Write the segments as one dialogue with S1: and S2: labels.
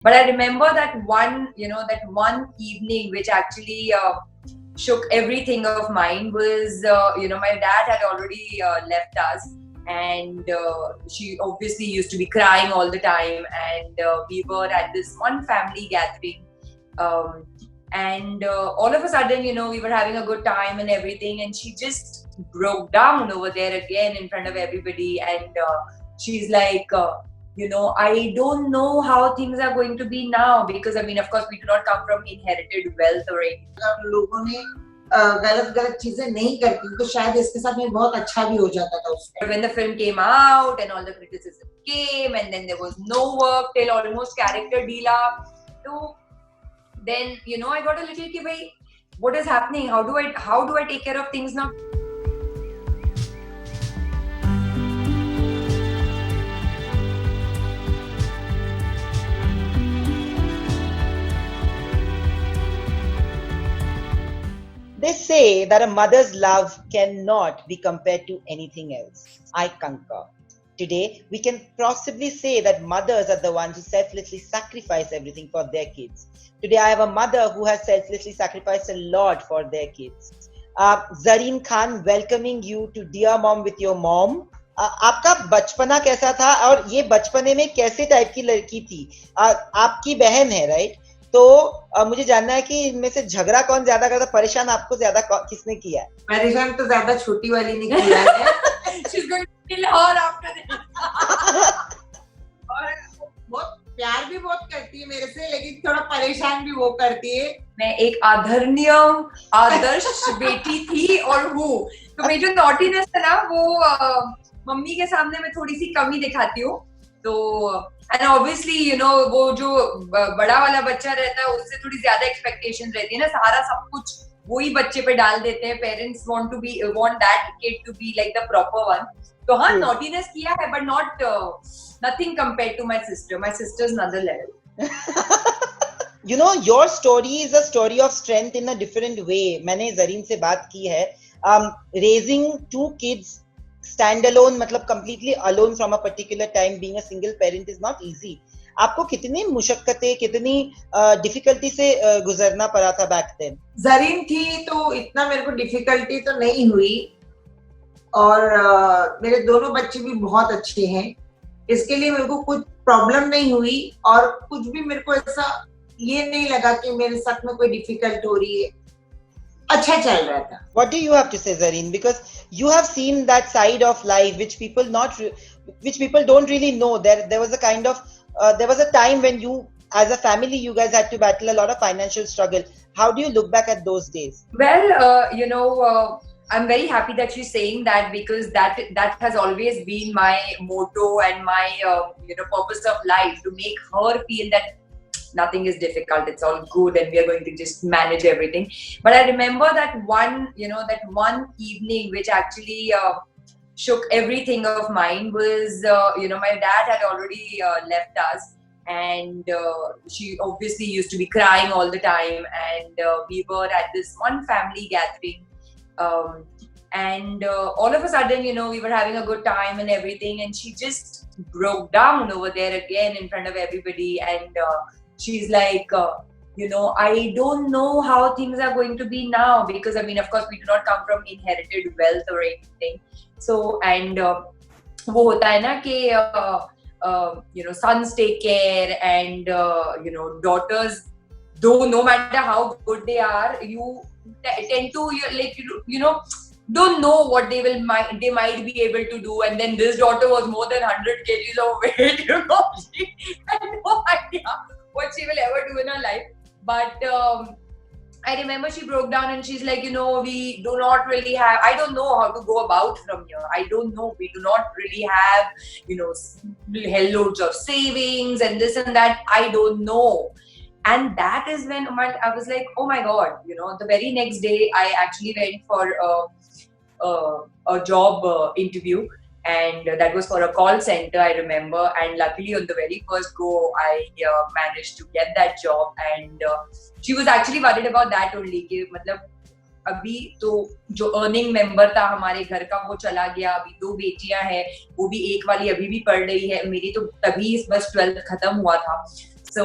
S1: But I remember that one evening which actually shook everything of mine was, my dad had already left us, and she obviously used to be crying all the time, and we were at this one family gathering, um, and all of a sudden, we were having a good time and everything, and she just broke down over there again in front of everybody, and she's like, I don't know how things are going to be now, because I mean, of course, we do not come from inherited wealth or anything.
S2: लोगों ने गलत गलत चीजें नहीं करती तो शायद इसके साथ में बहुत अच्छा भी हो जाता था उसमें.
S1: When the film came out and all the criticism came, and then there was no work till almost character deela. So then, I got a little ki bhai, what is happening? How do I take care of things now?
S3: They say that a mother's love cannot be compared to anything else. I concur. Today, we can possibly say that mothers are the ones who selflessly sacrifice everything for their kids. Today, I have a mother who has selflessly sacrificed a lot for their kids. Zareen Khan, welcoming you to Dear Mom with Your Mom. आपका बचपना कैसा था और ये बचपने में कैसे type की लड़की थी? आपकी बहन है, राइट? तो मुझे जानना है कि इनमें से झगड़ा कौन ज्यादा करता, परेशान आपको ज्यादा किसने किया है?
S2: परेशान तो ज्यादा छोटी वाली ने किया है.
S1: She's going to kill her after this.
S2: और बहुत प्यार भी बहुत करती है मेरे से, लेकिन थोड़ा परेशान भी वो करती है.
S1: मैं एक आदर्श बेटी थी और हूँ. तो मेरी जो नॉटीनेस है ना, वो मम्मी के सामने मैं थोड़ी सी कमी दिखाती हूँ. तो एंड ऑब्वियसली वो जो बड़ा वाला बच्चा रहता है उससे थोड़ी ज्यादा एक्सपेक्टेशन रहती है ना, सारा सब कुछ वही बच्चे पे डाल देते हैं. Parents want that kid to be like the proper one. तो हाँ, नॉटीनेस किया है, but not nothing compared to my sister. My sister is another level.
S3: Your story is a story of strength in a different way. मैंने ज़रीन से बात की है. Raising two kids stand alone, मतलब completely alone from a particular time, being a single parent is not easy. आपको कितनी मुशक्कतें, कितनी difficulty से गुजरना पड़ा था बैक देन?
S2: ज़रीन थी तो इतना मेरे को डिफिकल्टी तो नहीं हुई, और मेरे दोनों बच्चे भी बहुत अच्छे हैं. इसके लिए मेरे को कुछ प्रॉब्लम नहीं हुई, और कुछ भी मेरे को ऐसा ये नहीं लगा कि मेरे साथ में कोई डिफिकल्ट हो रही है. अच्छा चल रहा था.
S3: What do you have to say, Zareen? Because you have seen that side of life which people don't really know. There was a kind of there was a time when you, as a family, you guys had to battle a lot of financial struggle. How do you look back at those days?
S1: Well, I'm very happy that she's saying that, because that has always been my motto and my purpose of life, to make her feel that nothing is difficult, it's all good, and we are going to just manage everything. But I remember that one evening which actually shook everything of mine was, my dad had already left us, and she obviously used to be crying all the time, and we were at this one family gathering, and all of a sudden, we were having a good time and everything, and she just broke down over there again in front of everybody, and she's like, I don't know how things are going to be now, because I mean, of course, we do not come from inherited wealth or anything. So, and वो होता है ना कि sons take care, and daughters, though no matter how good they are, you tend to don't know what they might be able to do. And then this daughter was more than 100 kgs of weight. She had no idea what she will ever do in her life. But I remember she broke down and she's like, we do not really have, I don't know how to go about from here. I don't know. We do not really have, hell loads of savings and this and that. I don't know. And that is when I was like, oh my God, the very next day I actually went for a job interview. And that was for a call center, I remember. And luckily, on the very first go, I managed to get that job. And she was actually worried about that only. कि मतलब अभी तो जो earning member था हमारे घर का वो चला गया. अभी 2 बेटियां हैं, वो भी एक वाली अभी भी पढ़ रही है. मेरी तो तभी बस 12th खत्म हुआ था. So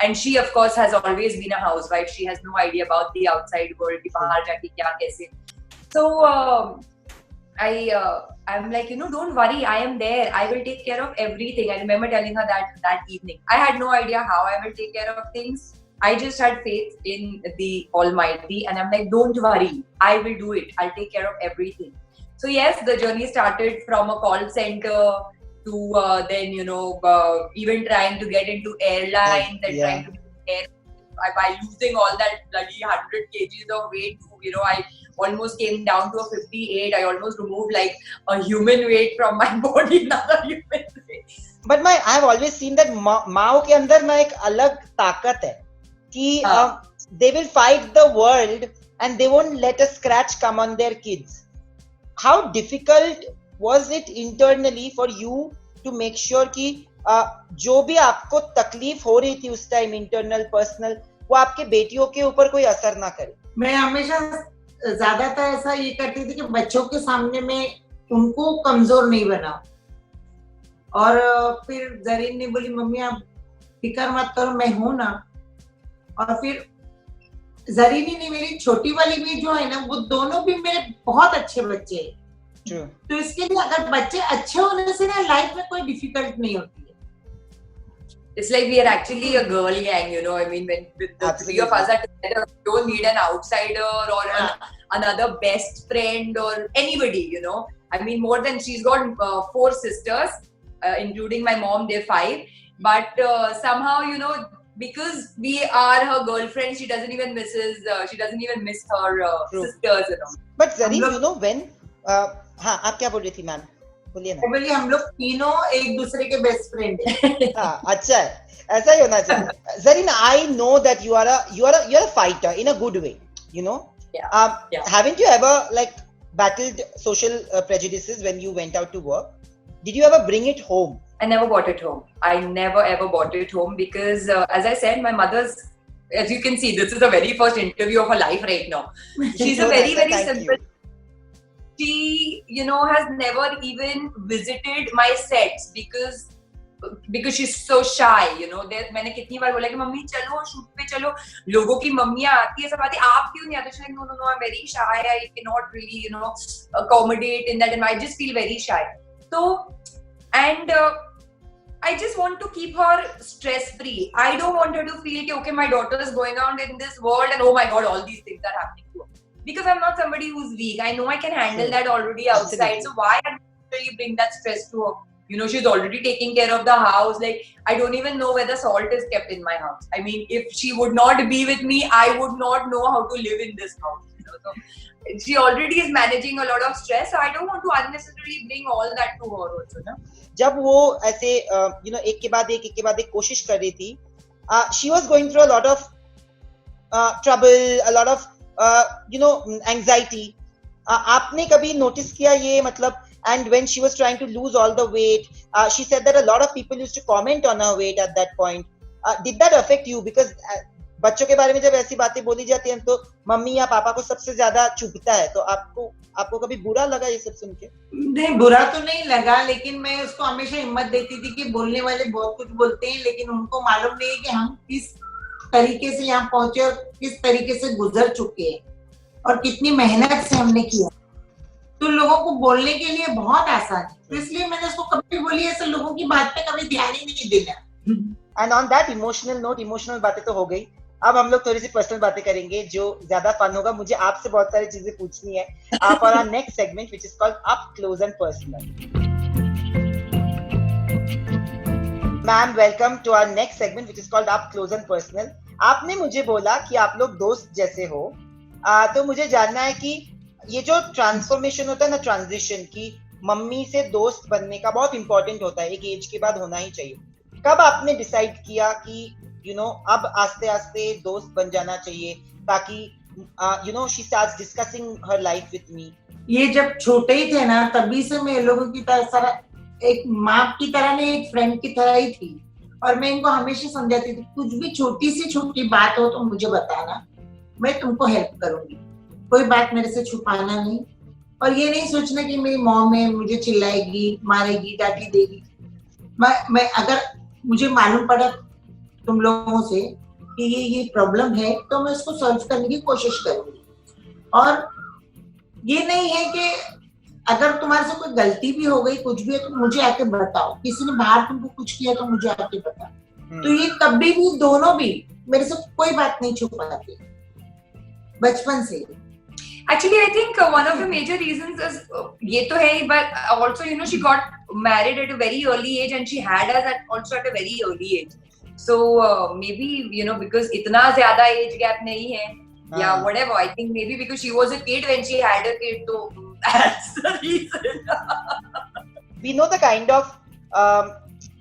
S1: and she of course has always been a housewife. She has no idea about the outside world कि बाहर जाके क्या कैसे. So I'm like, don't worry, I am there. I will take care of everything. I remember telling her that evening. I had no idea how I will take care of things. I just had faith in the Almighty, and I'm like, don't worry, I will do it. I'll take care of everything. So yes, the journey started from a call center to then even trying to get into airlines and trying to get air by losing all that bloody 100 kgs of weight. I almost came down to a 58. I almost removed like a human weight from my body, another human weight.
S3: But I've always seen that माओ के अंदर ना एक अलग ताकत है कि they will fight the world and they won't let a scratch come on their kids. How difficult was it internally for you to make sure कि जो भी आपको तकलीफ हो रही थी उस टाइम इंटरनल पर्सनल वो आपके बेटियों के ऊपर कोई असर ना करे?
S2: मैं हमेशा ज्यादातर ऐसा ये करती थी कि बच्चों के सामने में उनको कमजोर नहीं बना. और फिर जरीन ने बोली मम्मी आप फिक्र मत करो, मैं हूं ना. और फिर जरीनी ने मेरी छोटी वाली भी जो है ना, वो दोनों भी मेरे बहुत अच्छे बच्चे हैं. तो इसके लिए अगर बच्चे अच्छे होने से ना लाइफ में कोई डिफिकल्ट नहीं होती है.
S1: It's like we are actually a girl gang, I mean, when the three of us are together, we don't need an outsider or another best friend or anybody, I mean, more than she's got 4 sisters, including my mom, they're 5. But somehow, because we are her girlfriends, she doesn't even miss her sisters,
S3: But Zareen, when हाँ आप क्या बोल रही थी ma'am? बोलिए ना.
S2: बोलिए हम लोग तीनों एक दूसरे के बेस्ट फ्रेंड हैं.
S3: हाँ अच्छा है, ऐसा ही होना चाहिए. Zareen, I know that you are a fighter in a good way,
S1: Yeah.
S3: Haven't you ever like battled social prejudices when you went out to work? Did you ever bring it home?
S1: I never brought it home. I never ever brought it home because as I said, my mother's, as you can see, this is the very first interview of her life right now. She's a very simple. She, has never even visited my sets because she's so shy, मैंने कितनी बार बोला कि mummy चलो shoot पे चलो, लोगों की मम्मियाँ आती है सब आती, आप क्यों नहीं आते? She's like, no, I'm very shy. I cannot really, accommodate in that, and I just feel very shy. So, and I just want to keep her stress free. I don't want her to feel okay, my daughter is going out in this world and oh my god, all these things are happening to her. Because I'm not somebody who's weak. I know I can handle that already outside. So why really bring that stress to her? She's already taking care of the house. Like, I don't even know where the salt is kept in my house. I mean, if she would not be with me, I would not know how to live in this house. So she already is managing a lot of stress. So I don't want to unnecessarily bring all that to her also. No?
S3: जब वो ऐसे एक के बाद एक कोशिश कर रही थी, she was going through a lot of trouble, a lot of anxiety. आपने कभी notice किया ये मतलब? And when she was trying to lose all the weight, she said that a lot of people used to comment on her weight at that point. Did that affect you? Because बच्चों के बारे में जब ऐसी बातें बोली जाती हैं तो मम्मी या पापा को सबसे ज्यादा चुभता है. तो आपको कभी बुरा लगा ये सब सुन के?
S2: नहीं, बुरा तो नहीं लगा, लेकिन मैं उसको हमेशा हिम्मत देती थी कि बोलने वाले बहुत कुछ बोलते हैं, लेकिन उनको मालूम नहीं है कि हम किस तरीके से यहाँ पहुंचे और किस तरीके से गुजर चुके हैं और कितनी मेहनत से हमने किया. तो लोगों को बोलने के लिए बहुत आसान है, तो इसलिए मैंने उसको कभी बोली ऐसे लोगों की बात पे कभी ध्यान ही नहीं देना.
S3: एंड ऑन दैट इमोशनल बातें तो हो गई. अब हम लोग थोड़ी सी पर्सनल बातें करेंगे जो ज्यादा फन होगा. मुझे आपसे बहुत सारी चीजें पूछनी है for our next segment which is called up close and personal. Ma'am, welcome to our next segment which is called up close and personal. आपने मुझे बोला कि आप लोग दोस्त जैसे हो, तो मुझे जानना है कि ये जो ट्रांसफॉर्मेशन होता है ना, ट्रांजिशन की मम्मी से दोस्त बनने का बहुत इंपॉर्टेंट होता है, एक एज के बाद होना ही चाहिए. कब आपने डिसाइड किया कि अब आस्ते आस्ते दोस्त बन जाना चाहिए ताकि she starts discussing her life with me?
S2: ये जब छोटे ही थे ना, तभी से मैं लोगों की तरह एक माँ की तरह नहीं, एक फ्रेंड की तरह ही थी. और मैं इनको हमेशा समझाती थी, कुछ भी छोटी से छोटी बात हो तो मुझे बताना, मैं तुमको हेल्प करूंगी, कोई बात मेरे से छुपाना नहीं. और ये नहीं सोचना कि मेरी मॉम है, मुझे चिल्लाएगी, मारेगी, डांटी देगी. मैं अगर मुझे मालूम पड़ा तुम लोगों से कि ये प्रॉब्लम है, तो मैं उसको सॉल्व करने की कोशिश करूंगी। और ये नहीं है कि अगर तुम्हारे से कोई गलती भी हो गई, कुछ भी है, तो मुझे आके बताओ। किसी ने बाहर तुमको कुछ किया तो मुझे आके बताओ। तो ये कभी भी दोनों भी मेरे से कोई बात नहीं छुपाते, बचपन से।
S1: Actually, I think one of the major reasons is ये तो है, but also she got married at a very early age and she had us also at a very early age. So maybe because इतना ज़्यादा age gap नहीं है, yeah, whatever. I think maybe because she was a kid when she had a kid, so that's the reason.
S3: We know the kind of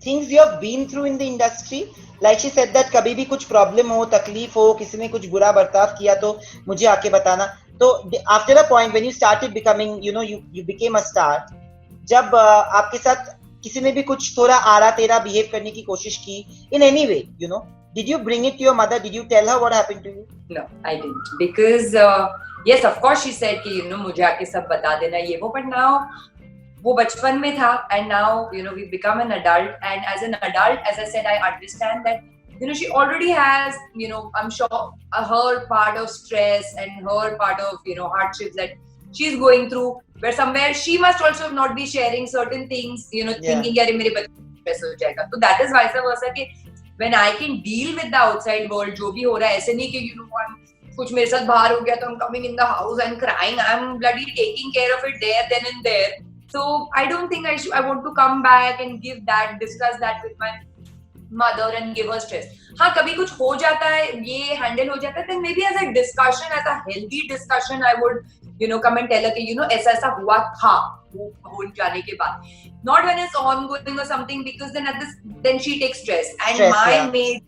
S3: things you have been through in the industry. Like she said that कभी भी कुछ problem हो, तकलीफ हो, किसी ने कुछ बुरा बर्ताव किया तो मुझे आके बताना. तो after a point when you started becoming, you became a star, जब आपके साथ किसी ने भी कुछ थोड़ा आरा तेरा बिहेव करने की कोशिश की, in any way, did you bring it to your mother? Did you tell her what happened to you?
S1: No, I didn't, because yes, of course she said कि मुझे आके सब बता देना ये वो, but now वो बचपन में था, and now we've become an adult, and as an adult, as I said, I understand that she already has I'm sure her part of stress and her part of hardships that she's going through, where somewhere she must also not be sharing certain things, thinking यार मेरे बच्चे stress हो जाएगा. So that is vice versa कि when I can deal with the outside world, जो भी हो रहा है, ऐसे नहीं कि कुछ मेरे साथ बाहर हो गया तो I'm coming in the house and crying, I'm bloody taking care of it there, then and there. So I don't think I want to come back and discuss that with my mother and give her stress. हाँ, कभी कुछ हो जाता है, ये handle हो जाता है, then maybe as a discussion, as a healthy discussion, I would come and tell her कि ऐसा ऐसा हुआ था वो हो जाने के बाद. Not when it's ongoing or something, because then she takes stress, and my maid,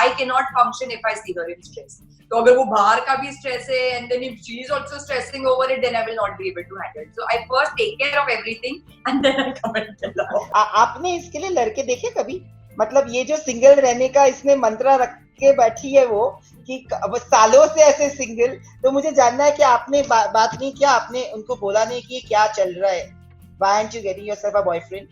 S1: I cannot function if I see her in stress. तो अगर वो बाहर का भी stress है, and then if she is also stressing over it, then I will not be able to handle it. So I first take care of everything and then I come and tell her.
S3: आपने इसके लिए लड़के देखे कभी? मतलब ये जो single रहने का इसने मंत्रा रख के बैठी है वो कि सालों से ऐसे सिंगल, तो मुझे जानना है कि आपने बात नहीं किया, आपने उनको बोला नहीं कि क्या चल रहा है? Why aren't you getting yourself a boyfriend?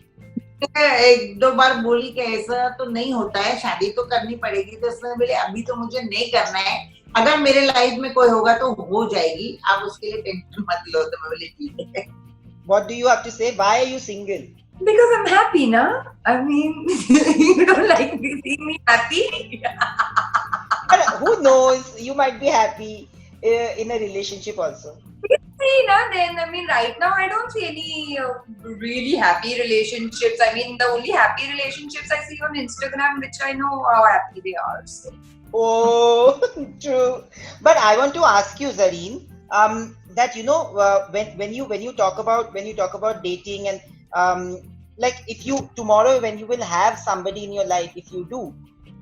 S2: एक दो बार बोली कि ऐसा तो नहीं होता है, शादी तो करनी पड़ेगी, तो उसने बोले अभी तो मुझे नहीं करना है, अगर मेरे लाइफ में कोई होगा तो हो जाएगी, आप उसके लिए टेंशन मत लो. तो मैं बोली ठीक है.
S3: What do you have to say? Why are you single?
S1: Because I'm happy, na? I mean, you don't like seeing me happy?
S3: But who knows? You might be happy in a relationship also.
S1: See, na, then, I mean, right now I don't see any really happy relationships. I mean, the only happy relationships I see on Instagram, which I know how happy they are. So.
S3: Oh, true. But I want to ask you, Zareen, that when you talk about dating and like if you tomorrow when you will have somebody in your life, if you do,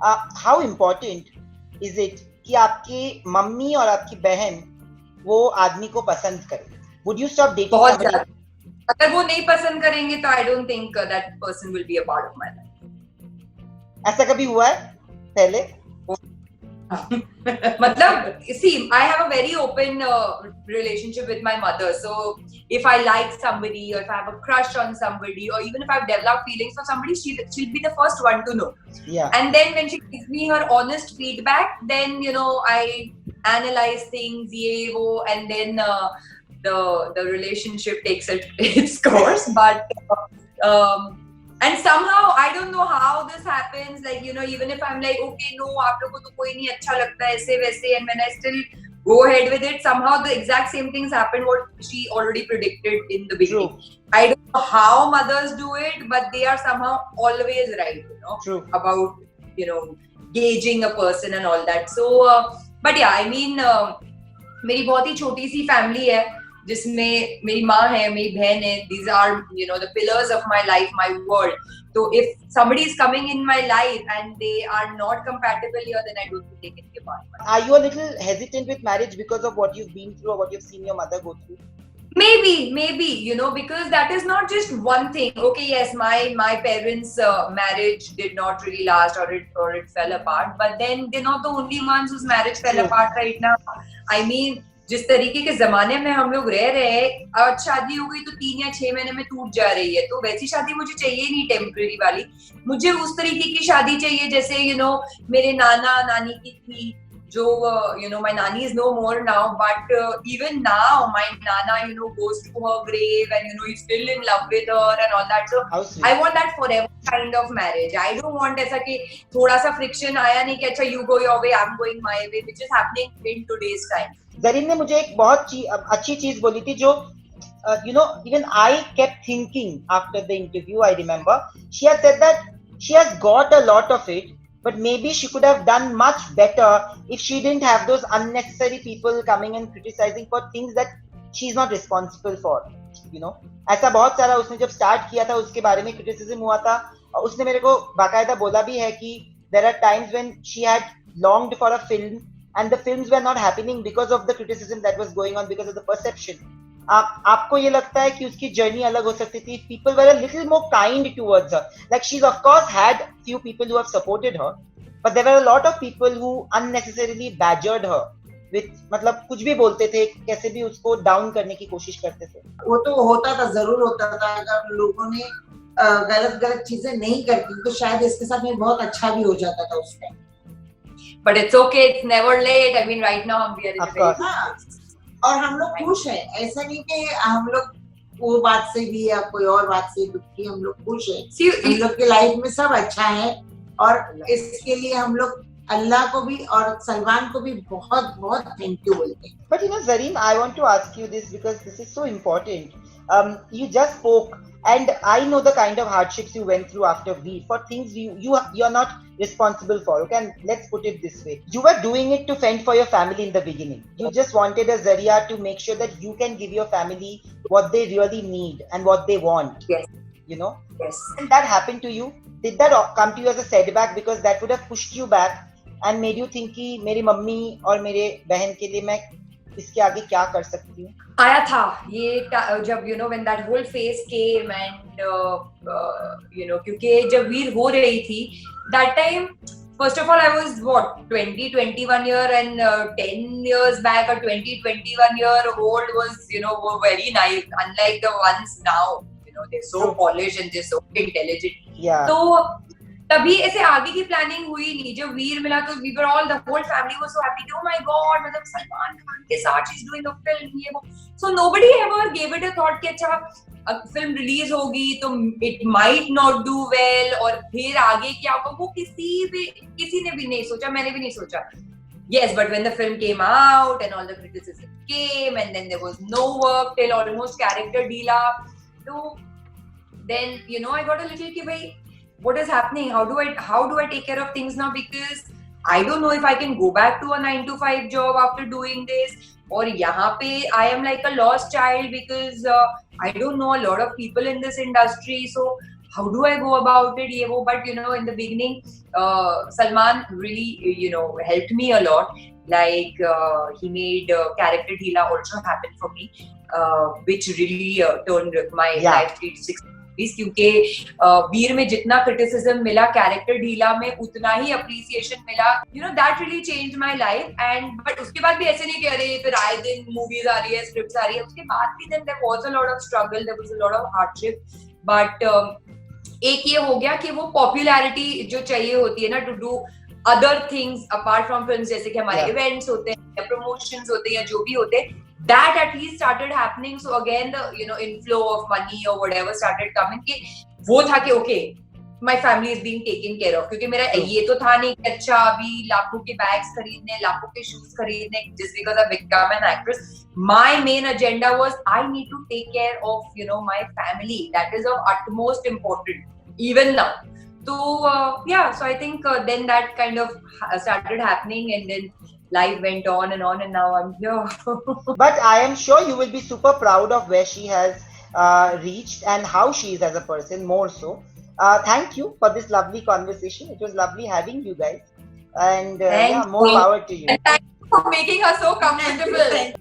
S3: how important is it कि आपकी mummy और आपकी बहन वो आदमी को पसंद करे? Would you stop dating
S1: बहुत
S3: somebody?
S1: ज़्यादा. अगर वो नहीं पसंद करेंगे तो I don't think that person will be a part of my life.
S3: ऐसा कभी हुआ है पहले?
S1: मतलब, see, I have a very open relationship with my mother. So if I like somebody, or if I have a crush on somebody, or even if I've developed feelings for somebody, she'll be the first one to know.
S3: Yeah.
S1: And then when she gives me her honest feedback, then I analyze things, ye wo, and then the relationship takes its course. But and somehow I don't know how this happens, like even if I'm like, okay, no, aap logo to koi nahi acha lagta aise waise, and when I still go ahead with it, somehow the exact same things happen what she already predicted in the beginning. True. I don't know how mothers do it, but they are somehow always right,
S3: True.
S1: About gauging a person and all that. So but yeah, I mean मेरी बहुत ही छोटी सी family है जिसमें मेरी माँ है, मेरी बहन है. These are the pillars of my life, my world. So if somebody is coming in my life and they are not compatible here, then I don't think they can be a part.
S3: Are you a little hesitant with marriage because of what you've been through or what you've seen your mother go through?
S1: Maybe, because that is not just one thing. Okay, yes, my parents' marriage did not really last, or it fell apart. But then they're not the only ones whose marriage fell apart right now. I mean, जिस तरीके के जमाने में हम लोग रह रहे हैं, आज शादी हो गई तो 3 या 6 महीने में टूट जा रही है, तो वैसी शादी मुझे चाहिए नहीं टेम्पररी वाली। मुझे उस तरीके की शादी चाहिए जैसे मेरे नाना नानी की थी, जो my nanny is no more now, but even now my nana goes to her grave and he's still in love with her and all that. So I want that forever kind of marriage. I don't want ऐसा कि थोड़ा सा friction आया नहीं कि अच्छा you go your way, I'm going my way, which is happening in today's time.
S3: Zareen ने मुझे एक बहुत अच्छी चीज बोली थी जो even I kept thinking after the interview. I remember she has said that she has got a lot of it, but maybe she could have done much better if she didn't have those unnecessary people coming and criticizing for things that she's not responsible for. ऐसा बहुत सारा उसने जब start किया था उसके बारे में क्रिटिसिज्म हुआ था, और उसने मेरे को बाकायदा बोला भी है कि there are times when she had longed for a film and the films were not happening because of the criticism that was going on, because of the perception. आपको ये लगता है कि उसकी जर्नी अलग हो सकती थी? People were a little more kind towards her. Like she's of course had few people who have supported her, but there were a lot of people who unnecessarily badgered her with मतलब कुछ भी बोलते थे, कैसे भी उसको down करने की कोशिश करते थे.
S2: वो तो होता था, जरूर होता था. अगर लोगों ने गलत चीजें नहीं करती तो शायद इसके साथ में बहुत अच्छा भी हो जाता था उस time.
S1: But it's okay, it's never late. I mean, right now we are in a very
S2: और हम लोग खुश हैं. ऐसा नहीं कि हम लोग वो बात से भी या कोई और बात से दुखी, हम लोग खुश हैं. हम लोग की लाइफ में सब अच्छा है, और इसके लिए हम लोग अल्लाह को भी और सलमान को भी बहुत बहुत थैंक यू बोलते हैं.
S3: But Zareen, I want to ask you this because this is so important. You just spoke, and I know the kind of hardships you went through after Veer, for things you are not responsible for. Okay, and let's put it this way: you were doing it to fend for your family in the beginning. You just wanted a zaria to make sure that you can give your family what they really need and what they want.
S1: Yes.
S3: Yes. And that happened to you. Did that come to you as a setback, because that would have pushed you back and made you think कि मेरी mummy और मेरे बहन के लिए मैं इसके आगे क्या कर सकती हूँ?
S1: आया था ये जब when that whole phase came and क्योंकि जब वीर हो रही थी that time, first of all I was 21 year, and 10 years back a 21 year old was were very naive, unlike the ones now. They're so polished and they're so intelligent.
S3: Yeah.
S1: तो तभी ऐसे आगे की प्लानिंग हुई नहीं. जब वीर मिला तो we were all, the whole family was so happy. Oh my God, मतलब सलमान खान के साथ she's doing a film, ये वो. So nobody ever gave it a thought कि अच्छा फिल्म रिलीज होगी तो it might not do well, और फिर आगे क्या होगा वो किसी ने भी नहीं सोचा, मैंने भी नहीं सोचा. Yes, but when the film came out and all the criticism came, and then there was no work till almost character Deela. So then I got a little कि भाई what is happening? How do I take care of things now? Because I don't know if I can go back to a 9 to 5 job after doing this. और यहाँ पे I am like a lost child because I don't know a lot of people in this industry. So how do I go about it? ये वो. But in the beginning, Salman really helped me a lot. Like he made character Deela also happen for me, which really turned my life 360. क्योंकि वीर में जितना criticism मिला character ढीला में उतना ही appreciation मिला. That really changed my life. And but उसके बाद भी ऐसे नहीं कह रहे फिर आए दिन मूवीज आ रही है, स्क्रिप्ट्स आ रही है, उसके बाद भी there was a lot of struggle, there was a lot of hardship. But एक ये हो गया कि वो पॉपुलैरिटी जो चाहिए होती है ना to do other things apart from films, जैसे कि हमारे इवेंट्स होते हैं या प्रमोशंस होते हैं या जो भी होते हैं, that at least started happening. So again the inflow of money or whatever started coming कि वो था कि okay my family is being taken care of. क्योंकि मेरा ये तो था नहीं कि अच्छा अभी लाखों के बैग्स खरीदने, लाखों के शूज खरीदने just because I've become an actress. My main agenda was I need to take care of my family. That is of utmost important even now. So so I think then that kind of started happening, and then life went on, and now I'm here.
S3: But I am sure you will be super proud of where she has reached and how she is as a person, more so. Thank you for this lovely conversation. It was lovely having you guys, and more power to you.
S1: And thank you for making her so comfortable.